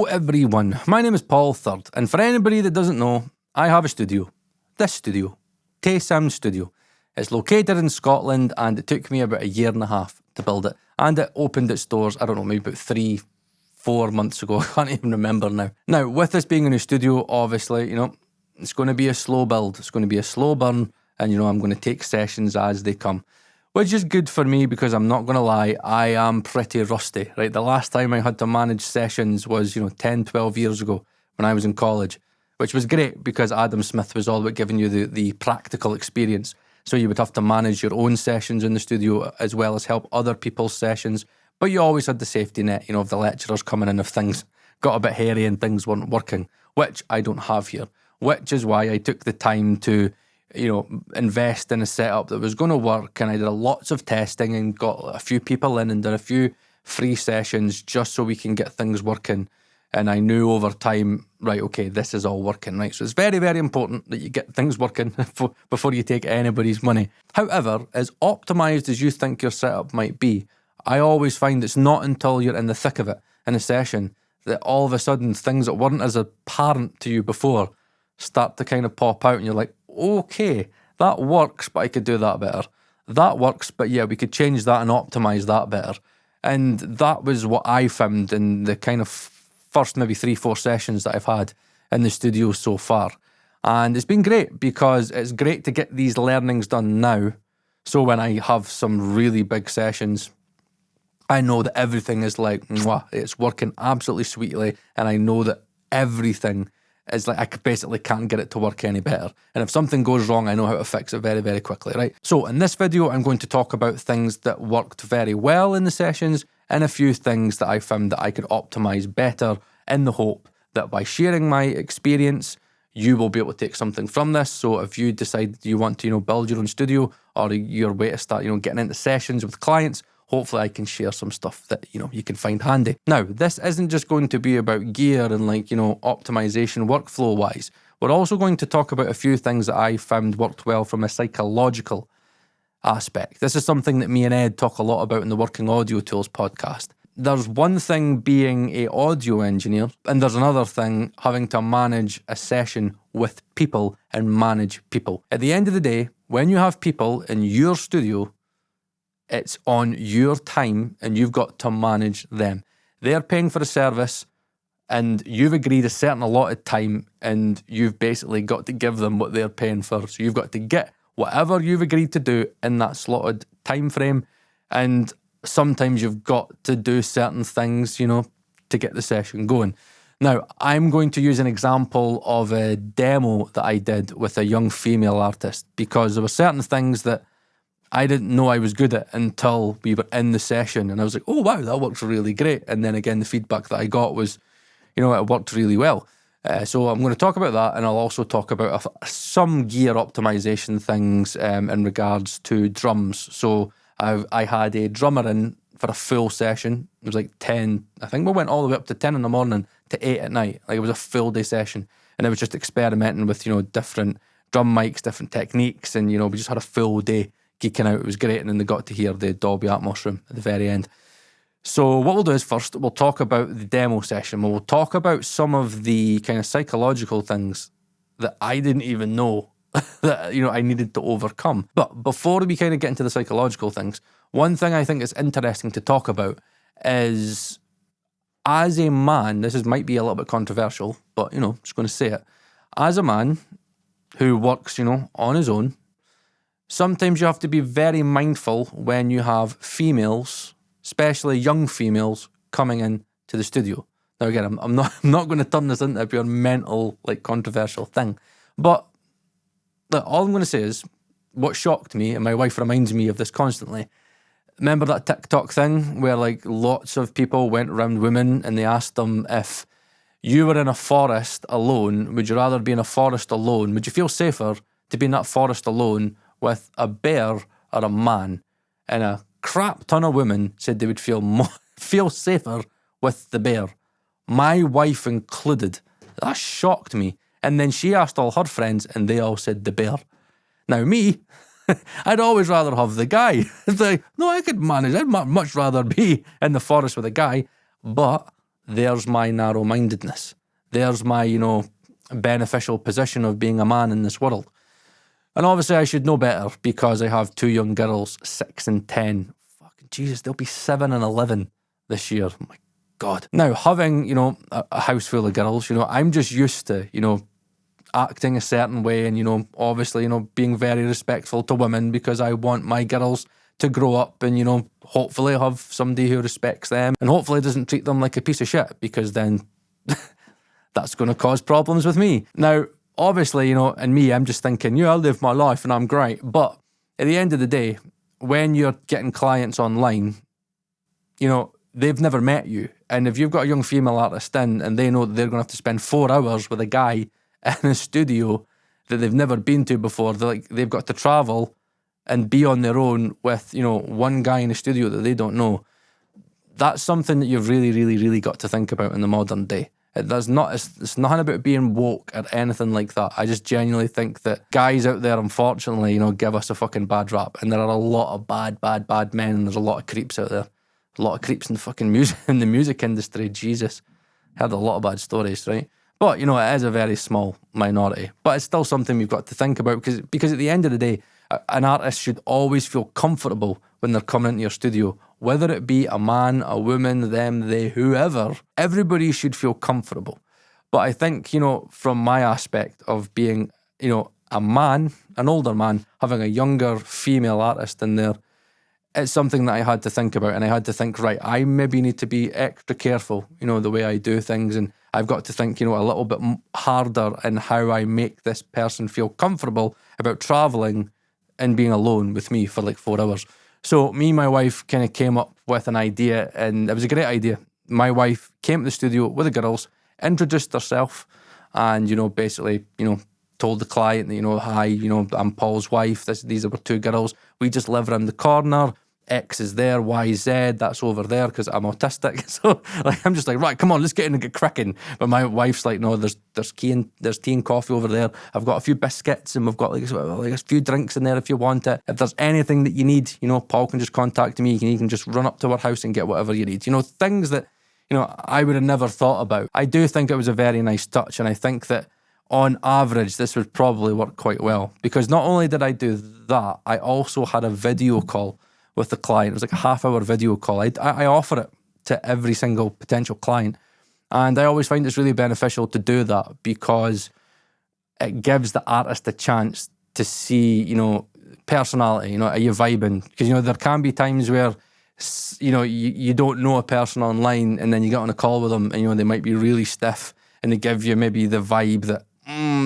everyone, my name is Paul Third, and for anybody that doesn't know, I have a studio. This studio, Tay Sound Studio. It's located in Scotland and it took me about 1.5 years to build it. And it opened its doors, I don't know, maybe about 3-4 months ago. I can't even remember now. Now, with this being a new studio, obviously, it's going to be a slow build. It's going to be a slow burn. And, I'm going to take sessions as they come. Which is good for me because I'm not going to lie, I am pretty rusty, right? The last time I had to manage sessions was, 10, 12 years ago when I was in college, which was great because Adam Smith was all about giving you the practical experience. So you would have to manage your own sessions in the studio as well as help other people's sessions. But you always had the safety net, of the lecturers coming in if things got a bit hairy and things weren't working, which I don't have here, which is why I took the time to invest in a setup that was going to work, and I did lots of testing and got a few people in and did a few free sessions just so we can get things working. And I knew over time, right, okay, this is all working, right? So it's very, very important that you get things working before you take anybody's money. However, as optimized as you think your setup might be, I always find it's not until you're in the thick of it in a session that all of a sudden things that weren't as apparent to you before start to kind of pop out and you're like, okay, that works, but I could do that better. That works, but yeah, we could change that and optimize that better. And that was what I found in the kind of first maybe 3-4 sessions that I've had in the studio so far. And it's been great because it's great to get these learnings done now. So when I have some really big sessions, I know that everything is like, mwah, it's working absolutely sweetly. And I know that everything is like, I basically can't get it to work any better. And if something goes wrong, I know how to fix it very, very quickly, right? So in this video, I'm going to talk about things that worked very well in the sessions and a few things that I found that I could optimize better in the hope that by sharing my experience, you will be able to take something from this. So if you decide you want to, build your own studio or your way to start, getting into sessions with clients, hopefully I can share some stuff that, you can find handy. Now, this isn't just going to be about gear and optimization workflow wise. We're also going to talk about a few things that I found worked well from a psychological aspect. This is something that me and Ed talk a lot about in the Working Audio Tools podcast. There's one thing being an audio engineer, and there's another thing having to manage a session with people and manage people. At the end of the day, when you have people in your studio, it's on your time and you've got to manage them. They're paying for a service and you've agreed a certain allotted time and you've basically got to give them what they're paying for. So you've got to get whatever you've agreed to do in that slotted time frame. And sometimes you've got to do certain things, to get the session going. Now, I'm going to use an example of a demo that I did with a young female artist because there were certain things that I didn't know I was good at until we were in the session. And I was like, oh, wow, that works really great. And then again, the feedback that I got was, it worked really well. So I'm going to talk about that. And I'll also talk about some gear optimization things in regards to drums. So I had a drummer in for a full session. It was like 10. I think we went all the way up to 10 in the morning to 8 at night. Like it was a full day session. And it was just experimenting with, different drum mics, different techniques. And, we just had a full day geeking out. It was great. And then they got to hear the Dolby Atmos room at the very end. So what we'll do is first, we'll talk about the demo session. We'll talk about some of the kind of psychological things that I didn't even know that, I needed to overcome. But before we kind of get into the psychological things, one thing I think is interesting to talk about is, as a man, might be a little bit controversial, but, just going to say it. As a man who works, on his own, sometimes you have to be very mindful when you have females, especially young females, coming in to the studio. Now again, I'm not going to turn this into a pure mental, controversial thing. But look, all I'm going to say is what shocked me, and my wife reminds me of this constantly. Remember that TikTok thing where lots of people went around women and they asked them, if you were in a forest alone, would you rather be in a forest alone? Would you feel safer to be in that forest alone with a bear or a man? And a crap ton of women said they would feel safer with the bear. My wife included. That shocked me. And then she asked all her friends and they all said the bear. Now me, I'd always rather have the guy. It's like, no, I could manage. I'd much rather be in the forest with a guy. But there's my narrow-mindedness. There's my, beneficial position of being a man in this world. And obviously I should know better because I have 2 young girls, 6 and 10. Fucking Jesus, they'll be 7 and 11 this year. Oh my God. Now, having, a house full of girls, I'm just used to, acting a certain way and, obviously, being very respectful to women because I want my girls to grow up and, hopefully have somebody who respects them and hopefully doesn't treat them like a piece of shit because then that's going to cause problems with me. Now, obviously, and me, I'm just thinking, I live my life and I'm great. But at the end of the day, when you're getting clients online, they've never met you. And if you've got a young female artist in and they know that they're going to have to spend 4 hours with a guy in a studio that they've never been to before, they've got to travel and be on their own with, one guy in a studio that they don't know. That's something that you've really, really, really got to think about in the modern day. It's nothing about being woke or anything like that. I just genuinely think that guys out there, unfortunately, give us a fucking bad rap. And there are a lot of bad men, and there's a lot of creeps out there. A lot of creeps in the fucking music industry. Jesus. Heard a lot of bad stories, right? But, it is a very small minority. But it's still something we've got to think about because at the end of the day, an artist should always feel comfortable when they're coming into your studio, whether it be a man, a woman, them, they, whoever. Everybody should feel comfortable. But I think, from my aspect of being, a man, an older man, having a younger female artist in there, it's something that I had to think about, and I had to think, right, I maybe need to be extra careful, the way I do things, and I've got to think, a little bit harder in how I make this person feel comfortable about travelling and being alone with me for like 4 hours. So me and my wife kind of came up with an idea, and it was a great idea. My wife came to the studio with the girls, introduced herself, and, basically, told the client that, hi, I'm Paul's wife. These are our 2 girls. We just live around the corner. X is there, Y, Z, that's over there because I'm autistic. So I'm just like, right, come on, let's get in and get cracking. But my wife's like, no, there's tea and coffee over there. I've got a few biscuits and we've got like a few drinks in there if you want it. If there's anything that you need, Paul can just contact me. You can just run up to our house and get whatever you need. Things that, I would have never thought about. I do think it was a very nice touch, and I think that on average, this would probably work quite well because not only did I do that, I also had a video call with the client. It was like a half-hour video call. I offer it to every single potential client, and I always find it's really beneficial to do that because it gives the artist a chance to see, personality. Are you vibing? Because there can be times where you don't know a person online, and then you get on a call with them, and they might be really stiff, and they give you maybe the vibe that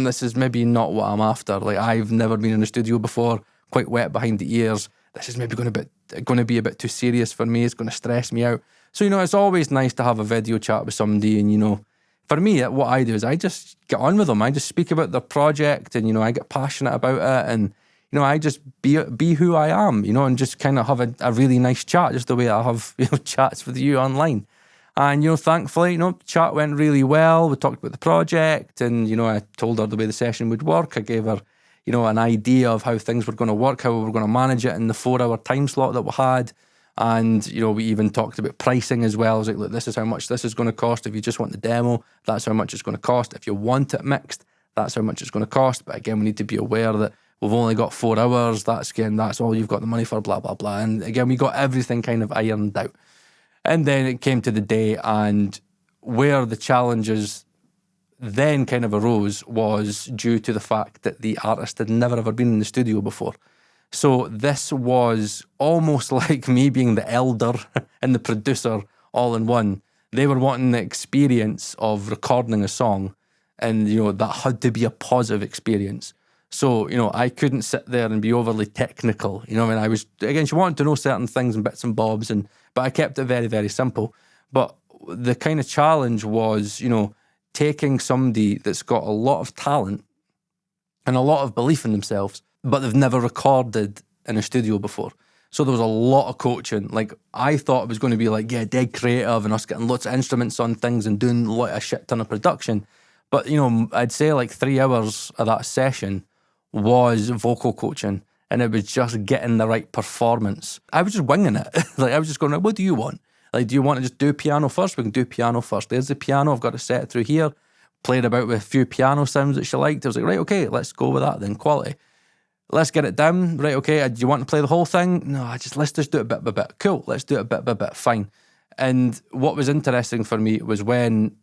this is maybe not what I'm after. Like, I've never been in a studio before, quite wet behind the ears. This is maybe going to be a bit too serious for me. It's going to stress me out. So, it's always nice to have a video chat with somebody. And, for me, what I do is I just get on with them. I just speak about their project and, I get passionate about it. And, I just be who I am, and just kind of have a really nice chat, just the way I have, chats with you online. And, thankfully, chat went really well. We talked about the project and, I told her the way the session would work. I gave her, an idea of how things were going to work, how we were going to manage it in the 4-hour time slot that we had. And, we even talked about pricing as well. I was like, look, this is how much this is going to cost. If you just want the demo, that's how much it's going to cost. If you want it mixed, that's how much it's going to cost. But again, we need to be aware that we've only got 4 hours. That's all you've got the money for, blah, blah, blah. And again, we got everything kind of ironed out. And then it came to the day, and where the challenges then kind of arose was due to the fact that the artist had never ever been in the studio before. So this was almost like me being the elder and the producer all in one. They were wanting the experience of recording a song, and, that had to be a positive experience. So, I couldn't sit there and be overly technical. I was, again, she wanted to know certain things and bits and bobs, but I kept it very, very simple. But the kind of challenge was, taking somebody that's got a lot of talent and a lot of belief in themselves, but they've never recorded in a studio before. So there was a lot of coaching. Like, I thought it was going to be like, dead creative and us getting lots of instruments on things and doing a shit ton of production. But, I'd say like 3 hours of that session was vocal coaching, and it was just getting the right performance. I was just winging it. Like, I was just going, what do you want? Like, do you want to just do piano first? We can do piano first. There's the piano. I've got it set through here. Played about with a few piano sounds that she liked. I was like, right, okay, let's go with that then. Quality. Let's get it down. Right, okay, do you want to play the whole thing? No, let's just do it bit by bit. Cool, let's do it bit by bit. Fine. And what was interesting for me was when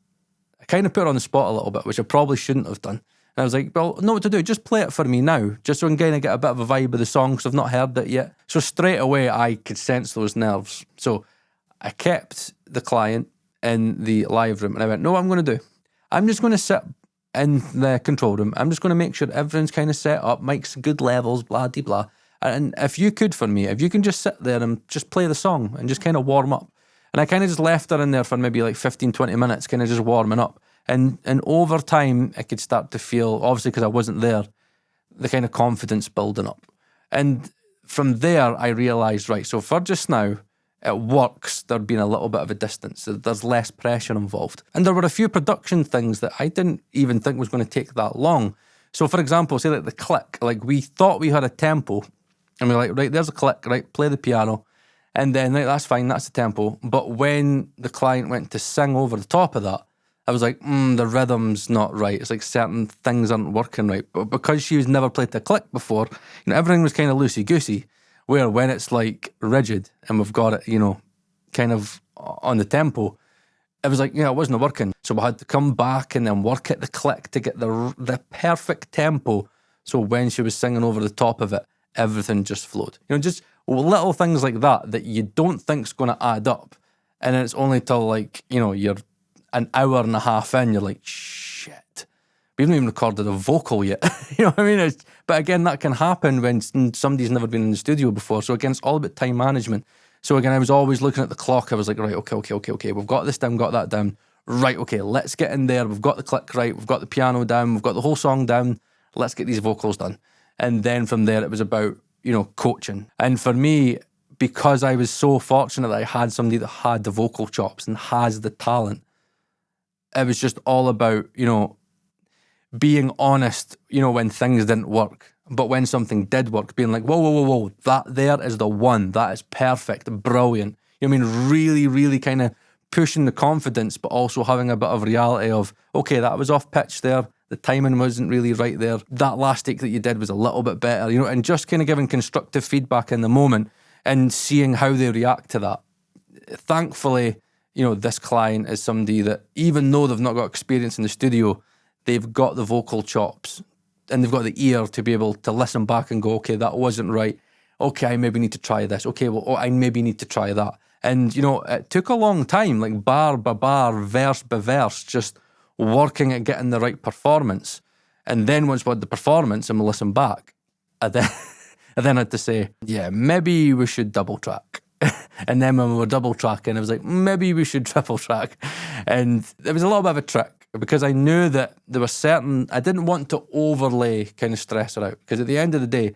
I kind of put her on the spot a little bit, which I probably shouldn't have done. And I was like, well, know what to do. Just play it for me now, just so I can kind of get a bit of a vibe of the song, because I've not heard it yet. So straight away, I could sense those nerves. So I kept the client in the live room, and I went, no, what I'm going to do, I'm just going to sit in the control room. I'm just going to make sure everything's kind of set up, mic's good levels, blah, de blah. And if you could, for me, if you can just sit there and just play the song and just kind of warm up. And I kind of just left her in there for maybe like 15, 20 minutes, kind of just warming up. And over time, I could start to feel, obviously because I wasn't there, the kind of confidence building up. And from there, I realised, right, so for just now, it works, there'd been a little bit of a distance. There's less pressure involved. And there were a few production things that I didn't even think was going to take that long. So for example, say like the click, like we thought we had a tempo, and we're like, right, there's a click, right, play the piano. And then, right, that's fine, that's the tempo. But when the client went to sing over the top of that, I was like, the rhythm's not right. It's like certain things aren't working right. But because she was never played the click before, everything was kind of loosey-goosey. Where when it's like rigid and we've got it, kind of on the tempo, it was like, it wasn't working. So we had to come back and then work at the click to get the perfect tempo. So when she was singing over the top of it, everything just flowed. Just little things like that you don't think's going to add up. And then it's only till like, you're an hour and a half in, you're like, shit. We haven't even recorded a vocal yet. You know what I mean? But again, that can happen when somebody's never been in the studio before. So again, it's all about time management. So again, I was always looking at the clock. I was like, right, okay. We've got this down, got that down. Right, okay, let's get in there. We've got the click right. We've got the piano down. We've got the whole song down. Let's get these vocals done. And then from there, it was about, coaching. And for me, because I was so fortunate that I had somebody that had the vocal chops and has the talent, it was just all about, being honest, when things didn't work. But when something did work, being like, whoa, that there is the one. That is perfect, brilliant. Really, really kind of pushing the confidence, but also having a bit of reality of, okay, that was off pitch there. The timing wasn't really right there. That last take that you did was a little bit better, and just kind of giving constructive feedback in the moment and seeing how they react to that. Thankfully, this client is somebody that, even though they've not got experience in the studio, they've got the vocal chops and they've got the ear to be able to listen back and go, okay, that wasn't right. Okay, I maybe need to try this. Okay, well, I maybe need to try that. And, it took a long time, like bar by bar, verse by verse, just working at getting the right performance. And then once we had the performance and we listened back, I then had to say, yeah, maybe we should double track. And then when we were double tracking, I was like, maybe we should triple track. And it was a little bit of a trick, because I knew that there were I didn't want to overlay kind of stress her out. Because at the end of the day,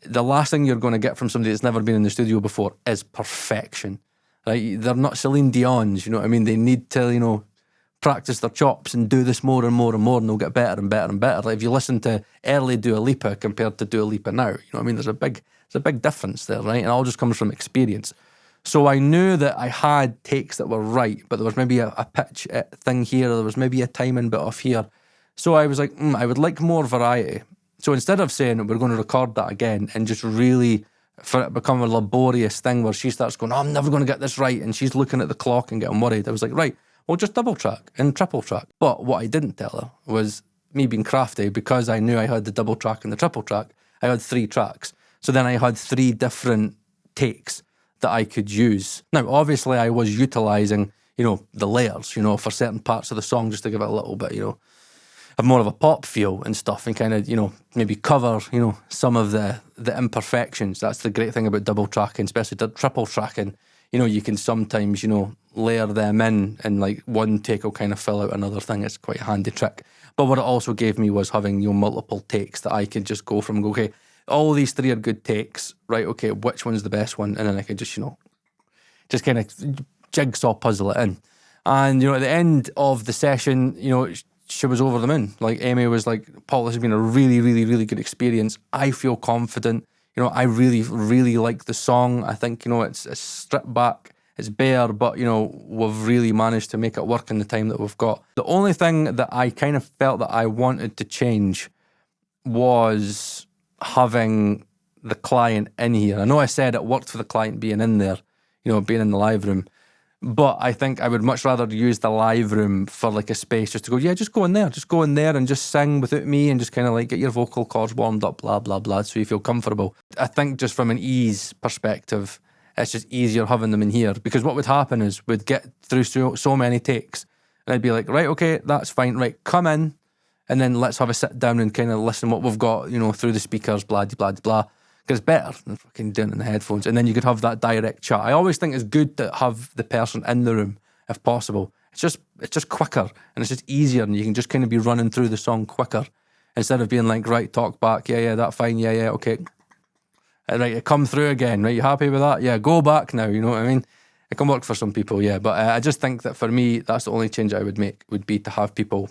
the last thing you're going to get from somebody that's never been in the studio before is perfection. Right? They're not Celine Dion's, you know what I mean? They need to, practice their chops and do this more and more and more, and they'll get better and better and better. Like if you listen to early Dua Lipa compared to Dua Lipa now, you know what I mean? There's a big difference there, right? And it all just comes from experience. So I knew that I had takes that were right, but there was maybe a pitch thing here, or there was maybe a timing bit off here. So I was like, I would like more variety. So instead of saying we're going to record that again and just really for it become a laborious thing where she starts going, I'm never going to get this right, and she's looking at the clock and getting worried, I was like, right, we'll just double track and triple track. But what I didn't tell her was, me being crafty, because I knew I had the double track and the triple track, I had 3 tracks. So then I had 3 different takes that I could use. Now, obviously, I was utilising, the layers, for certain parts of the song, just to give it a little bit, have more of a pop feel and stuff, and kind of, maybe cover, some of the imperfections. That's the great thing about double tracking, especially triple tracking. You can sometimes, layer them in, and like one take will kind of fill out another thing. It's quite a handy trick. But what it also gave me was having, multiple takes that I could just go from and go, okay, all these 3 are good takes, right? Okay, which one's the best one? And then I could just, just kind of jigsaw puzzle it in. And, at the end of the session, she was over the moon. Like Amy was like, Paul, this has been a really, really, really good experience. I feel confident. I really, really like the song. I think, it's stripped back. It's bare, but, we've really managed to make it work in the time that we've got. The only thing that I kind of felt that I wanted to change was having the client in here. I know I said it worked for the client being in there, being in the live room, but I think I would much rather use the live room for like a space just to go, just go in there and just sing without me and just kind of like get your vocal cords warmed up, blah, blah, blah, so you feel comfortable. I think just from an ease perspective, it's just easier having them in here, because what would happen is we'd get through so many takes and I'd be like, right, okay, that's fine, right, come in and then let's have a sit down and kind of listen what we've got, through the speakers, blah, blah, blah, because it's better than fucking doing it in the headphones. And then you could have that direct chat. I always think it's good to have the person in the room if possible. It's just quicker and it's just easier, and you can just kind of be running through the song quicker instead of being like, right, talk back, yeah, that fine, yeah, okay. Right, come through again, right, you happy with that? Yeah, go back now, you know what I mean? It can work for some people, yeah, but I just think that for me, that's the only change I would make, would be to have people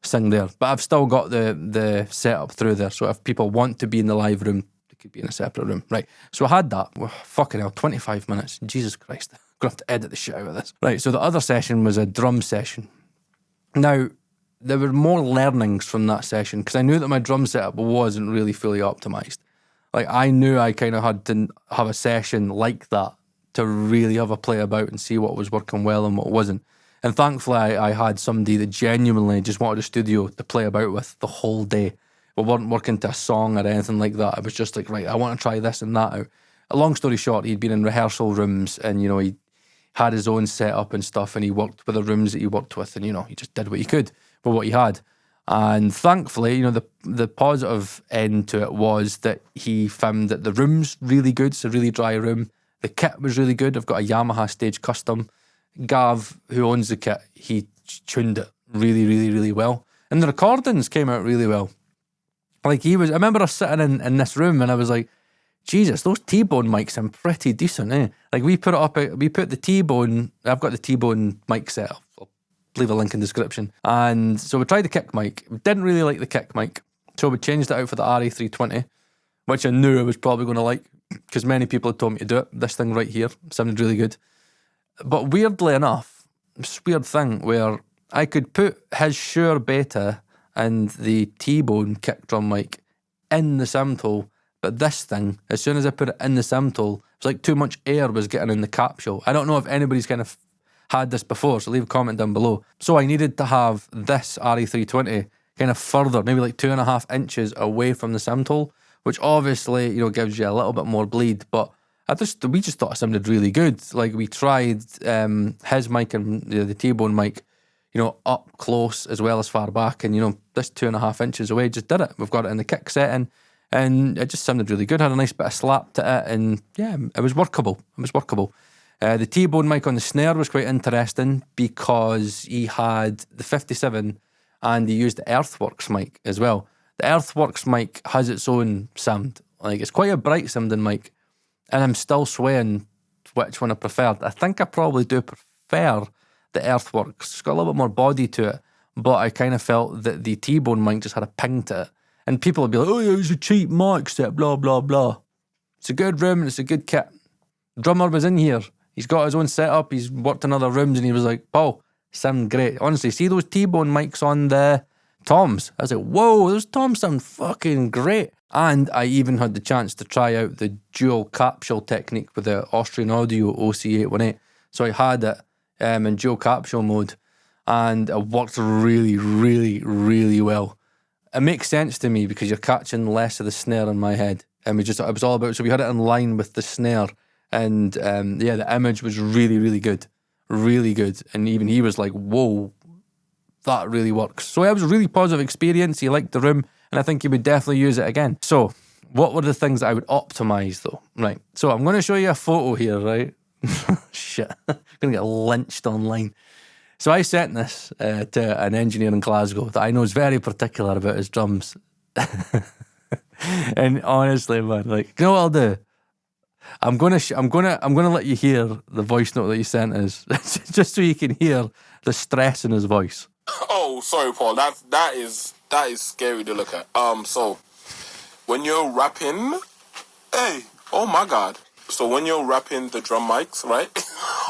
sing there. But I've still got the setup through there, so if people want to be in the live room, they could be in a separate room. Right, so I had that. Fucking hell, 25 minutes, Jesus Christ, I'm going to have to edit the shit out of this. Right, so the other session was a drum session. Now, there were more learnings from that session, because I knew that my drum setup wasn't really fully optimised. Like, I knew I kind of had to have a session like that to really have a play about and see what was working well and what wasn't. And thankfully, I had somebody that genuinely just wanted a studio to play about with the whole day. We weren't working to a song or anything like that. It was just like, right, I want to try this and that out. A long story short, he'd been in rehearsal rooms and, he had his own setup and stuff, and he worked with the rooms that he worked with, and, he just did what he could with what he had. And thankfully, the positive end to it was that he found that the room's really good. It's a really dry room. The kit was really good. I've got a Yamaha Stage Custom. Gav, who owns the kit, he tuned it really, really, really well. And the recordings came out really well. Like, I remember us sitting in this room and I was like, Jesus, those T-Bone mics sound pretty decent, eh? Like, we put the T-Bone, I've got the T-Bone mic set up. I'll leave a link in the description. And so we tried the kick mic. We didn't really like the kick mic. So we changed it out for the RA320, which I knew I was probably going to like, because many people had told me to do it. This thing right here sounded really good. But weirdly enough, this weird thing where I could put his Shure Beta and the T-Bone kick drum mic in the Simtol, but this thing, as soon as I put it in the Simtol, it was like too much air was getting in the capsule. I don't know if anybody's kind of had this before, so leave a comment down below. So I needed to have this RE320 kind of further, maybe like 2.5 inches away from the Simtol, which obviously, gives you a little bit more bleed, but we just thought it sounded really good. Like, we tried his mic and the T-Bone mic, up close as well as far back, and this 2.5 inches away just did it. We've got it in the kick setting, and it just sounded really good. Had a nice bit of slap to it, and yeah, it was workable. The T-Bone mic on the snare was quite interesting because he had the 57 and he used the Earthworks mic as well. The Earthworks mic has its own sound. Like, it's quite a bright sounding mic. And I'm still swaying which one I preferred. I think I probably do prefer the Earthworks. It's got a little bit more body to it, but I kind of felt that the T-Bone mic just had a ping to it. And people would be like, oh yeah, it's a cheap mic set, blah, blah, blah. It's a good room and it's a good kit. The drummer was in here. He's got his own setup. He's worked in other rooms and he was like, Paul, sound great. Honestly, see those T-Bone mics on the Toms? I was like, whoa, those Toms sound fucking great. And I even had the chance to try out the dual capsule technique with the Austrian Audio OC818. So I had it in dual capsule mode and it worked really, really, really well. It makes sense to me because you're catching less of the snare in my head. And it was all about, so we had it in line with the snare. And the image was really, really good. Really good. And even he was like, whoa, that really works. So it was a really positive experience. He liked the room. And I think he would definitely use it again. So, what were the things that I would optimise though? Right. So, I'm going to show you a photo here, right? Shit. I'm going to get lynched online. So, I sent this to an engineer in Glasgow that I know is very particular about his drums. And honestly, man, like, you know what I'll do? I'm gonna let you hear the voice note that he sent us, just so you can hear the stress in his voice. Oh, sorry, Paul. That is scary to look at. So when you're rapping, hey, oh my God, So when you're wrapping the drum mics, right?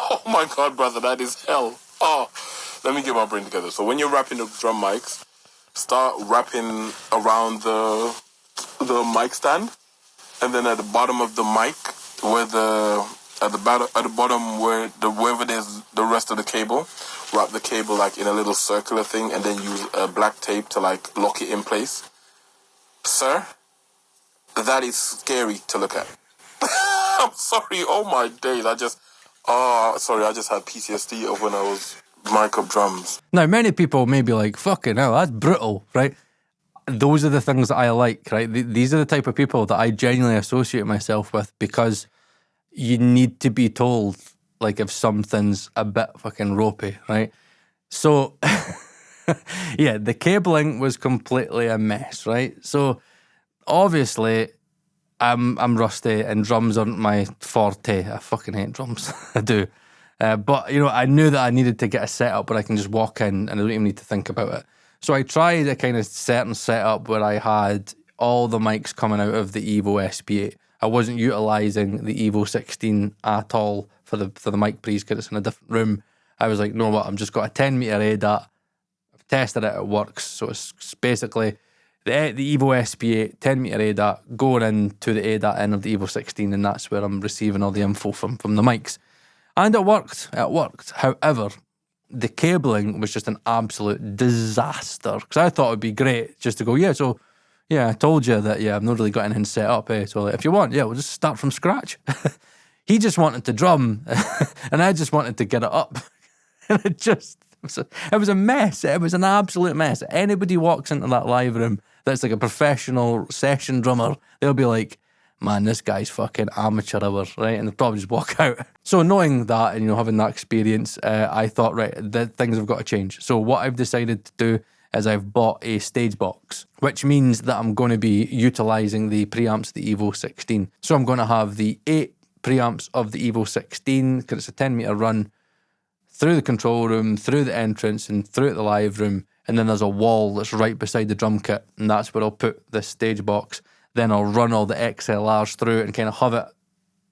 Oh my God, brother, that is hell. Oh, let me get my brain together. So when you're wrapping the drum mics, start wrapping around the mic stand, and then at the bottom of the mic, at the bottom wherever there's the rest of the cable, wrap the cable like in a little circular thing, and then use black tape to like lock it in place. Sir, that is scary to look at. I'm sorry. Oh my days. I just had PTSD of when I was mic up drums. Now, many people may be like, fucking hell, that's brutal, right? Those are the things that I like, right? These are the type of people that I genuinely associate myself with, because you need to be told, like, if something's a bit fucking ropey, right? So, yeah, the cabling was completely a mess, right? So, obviously, I'm rusty and drums aren't my forte. I fucking hate drums. I do. But, you know, I knew that I needed to get a setup where I can just walk in and I don't even need to think about it. So I tried a kind of certain setup where I had all the mics coming out of the Evo SP8. I wasn't utilising the Evo 16 at all for the mic pre's because it's in a different room. I was like, no, what? I'm just got a 10 meter ADAT. I've tested it works. So it's basically the Evo SP8 10 meter ADAT going into the ADAT end of the Evo 16, and that's where I'm receiving all the info from the mics. And it worked. However, the cabling was just an absolute disaster, because I thought it'd be great just to go, I told you that, I've not really got anything set up, so like, if you want, we'll just start from scratch. He just wanted to drum, and I just wanted to get it up. And it was a mess. It was an absolute mess. Anybody walks into that live room that's like a professional session drummer, they'll be like, man, this guy's fucking amateur hour, right? And they'll probably just walk out. So knowing that and, having that experience, I thought, right, things have got to change. So what I've decided to do is I've bought a stage box, which means that I'm going to be utilising the preamps of the Evo 16. So I'm going to have the 8 preamps of the Evo 16, because it's a 10 metre run, through the control room, through the entrance, and through the live room. And then there's a wall that's right beside the drum kit, and that's where I'll put this stage box. Then I'll run all the XLRs through it and kind of have it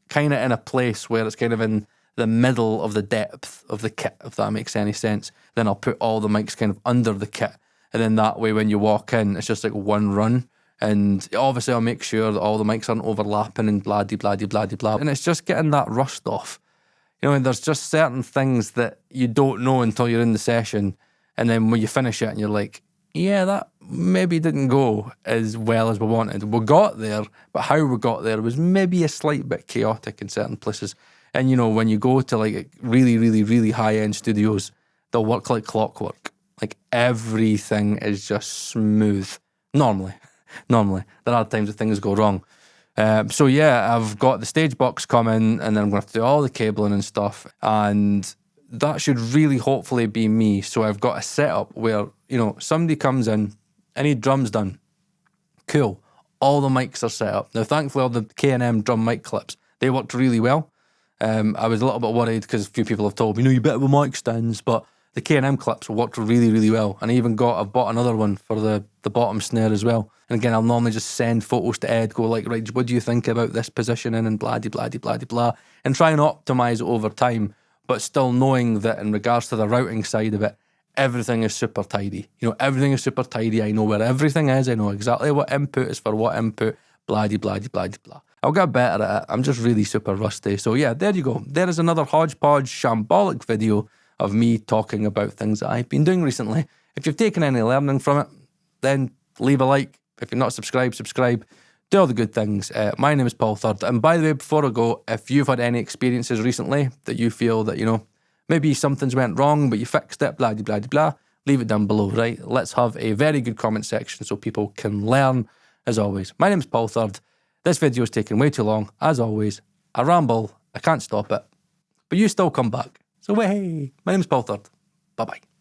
kind of in a place where it's kind of in the middle of the depth of the kit, if that makes any sense. Then I'll put all the mics kind of under the kit. And then that way when you walk in, it's just like one run. And obviously I'll make sure that all the mics aren't overlapping and blah-de-blah-de-blah-de-blah. And it's just getting that rust off. And there's just certain things that you don't know until you're in the session. And then when you finish it and you're like, that maybe didn't go as well as we wanted. We got there, but how we got there was maybe a slight bit chaotic in certain places. And, when you go to like really, really, really high-end studios, they'll work like clockwork. Like everything is just smooth. Normally. There are times that things go wrong. I've got the stage box coming, and then I'm going to have to do all the cabling and stuff. And that should really hopefully be me. So I've got a setup where, somebody comes in, any drums done, cool. All the mics are set up. Now, thankfully, all the K&M drum mic clips, they worked really well. I was a little bit worried because a few people have told me, you better with mic stands, but the K&M clips worked really, really well. And I've bought another one for the bottom snare as well. And again, I'll normally just send photos to Ed, go like, right, what do you think about this positioning and blah-de-blah-de-blah-de-blah, and try and optimise it over time, but still knowing that in regards to the routing side of it, everything is super tidy. Everything is super tidy. I know where everything is. I know exactly what input is for what input, blah-de-blah-de-blah-de-blah. I'll get better at it. I'm just really super rusty. So there you go. There is another hodgepodge shambolic video of me talking about things that I've been doing recently. If you've taken any learning from it, then leave a like. If you're not subscribed, subscribe. Do all the good things. My name is Paul Third. And by the way, before I go, if you've had any experiences recently that you feel that, maybe something's went wrong, but you fixed it, blah-de-blah-de-blah, leave it down below, right? Let's have a very good comment section so people can learn, as always. My name is Paul Third. This video's taken way too long. As always, I ramble. I can't stop it. But you still come back. So, hey, my name is Paul Third. Bye-bye.